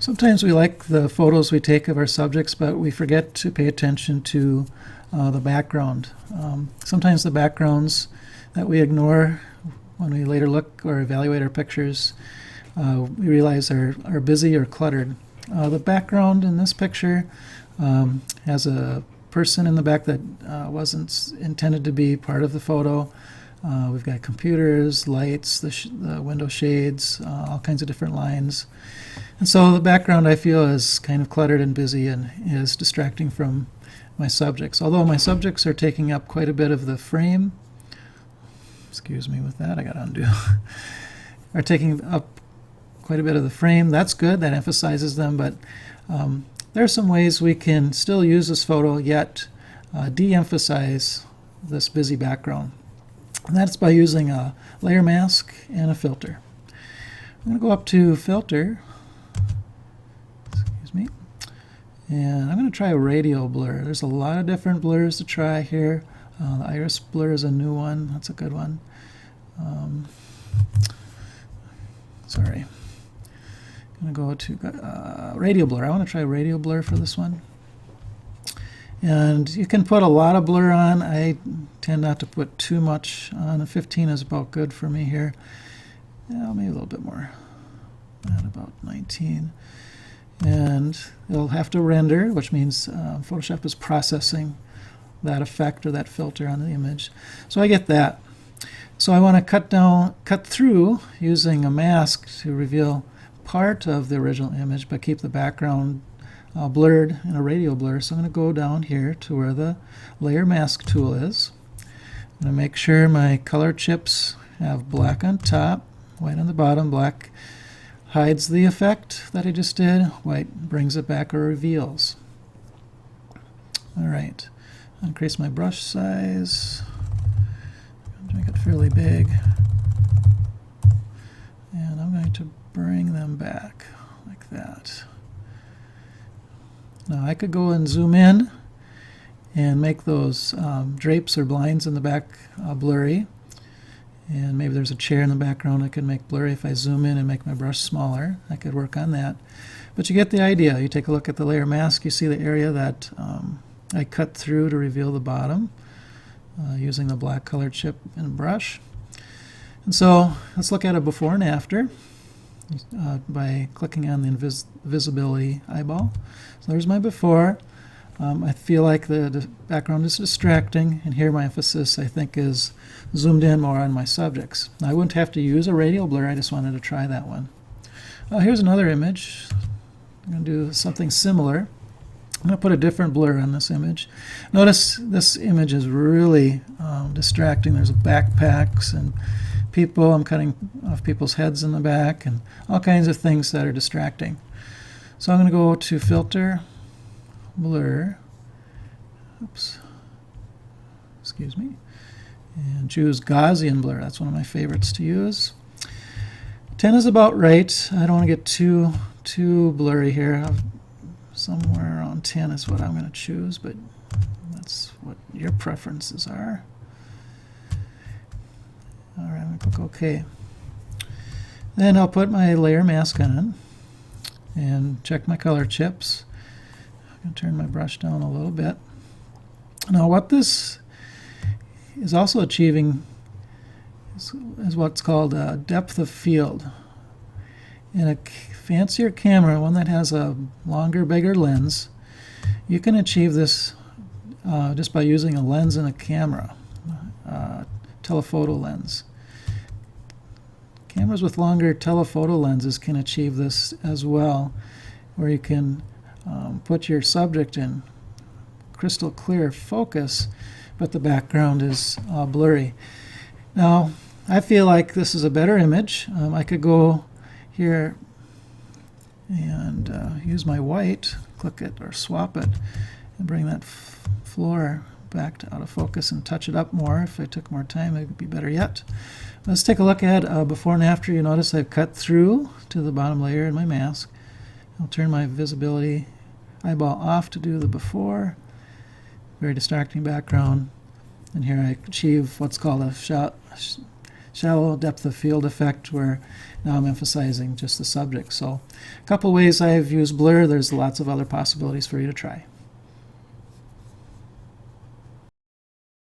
Sometimes we like the photos we take of our subjects, but we forget to pay attention to the background. Sometimes the backgrounds that we ignore when we later look or evaluate our pictures, we realize are busy or cluttered. The background in this picture has a person in the back that wasn't intended to be part of the photo. We've got computers, lights, the window shades, all kinds of different lines. And so the background, I feel, is kind of cluttered and busy and is distracting from my subjects. Although my subjects are taking up quite a bit of the frame, excuse me with that, I got to undo, are taking up quite a bit of the frame. That's good, that emphasizes them, but there are some ways we can still use this photo yet de-emphasize this busy background. And that's by using a layer mask and a filter. I'm going to go up to Filter, excuse me, and I'm going to try a radial blur. There's a lot of different blurs to try here. The iris blur is a new one. That's a good one. Sorry. I'm going to go to radial blur. I want to try radial blur for this one. And you can put a lot of blur on. I tend not to put too much on. A 15 is about good for me here. Yeah, maybe a little bit more. At about 19. And it'll have to render, which means Photoshop is processing that effect or that filter on the image. So I get that. So I want to cut through using a mask to reveal part of the original image, but keep the background blurred in a radial blur. So I'm going to go down here to where the layer mask tool is. I'm going to make sure my color chips have black on top, white on the bottom. Black hides the effect that I just did. White brings it back or reveals. All right. Increase my brush size. Make it fairly big. And I'm going to bring them back like that. Now I could go and zoom in and make those drapes or blinds in the back blurry. And maybe there's a chair in the background I could make blurry. If I zoom in and make my brush smaller, I could work on that. But you get the idea. You take a look at the layer mask, you see the area that I cut through to reveal the bottom using the black colored chip and brush. And so let's look at a before and after by clicking on the invisibility eyeball. So there's my before. I feel like the background is distracting, and here my emphasis, I think, is zoomed in more on my subjects. Now, I wouldn't have to use a radial blur, I just wanted to try that one. Here's another image. I'm going to do something similar. I'm going to put a different blur on this image. Notice this image is really distracting. There's backpacks and people. I'm cutting off people's heads in the back and all kinds of things that are distracting. So I'm going to go to Filter, Blur, oops, excuse me, and choose Gaussian blur. That's one of my favorites to use. 10 is about right. I don't want to get too blurry here. Somewhere around 10 is what I'm going to choose, but that's what your preferences are. All right, I'm going to click OK. Then I'll put my layer mask on and check my color chips. I'm going to turn my brush down a little bit. Now what this is also achieving is what's called a depth of field. In a fancier camera, one that has a longer, bigger lens, you can achieve this just by using a lens in a camera, telephoto lens. Cameras with longer telephoto lenses can achieve this as well, where you can put your subject in crystal clear focus, but the background is blurry. Now, I feel like this is a better image. I could go here and use my white, click it or swap it, and bring that floor back to out of focus and touch it up more. If I took more time, it would be better yet. Let's take a look at before and after. You notice I've cut through to the bottom layer in my mask. I'll turn my visibility eyeball off to do the before. Very distracting background. And here I achieve what's called a shallow depth of field effect, where now I'm emphasizing just the subject. So a couple ways I've used blur. There's lots of other possibilities for you to try.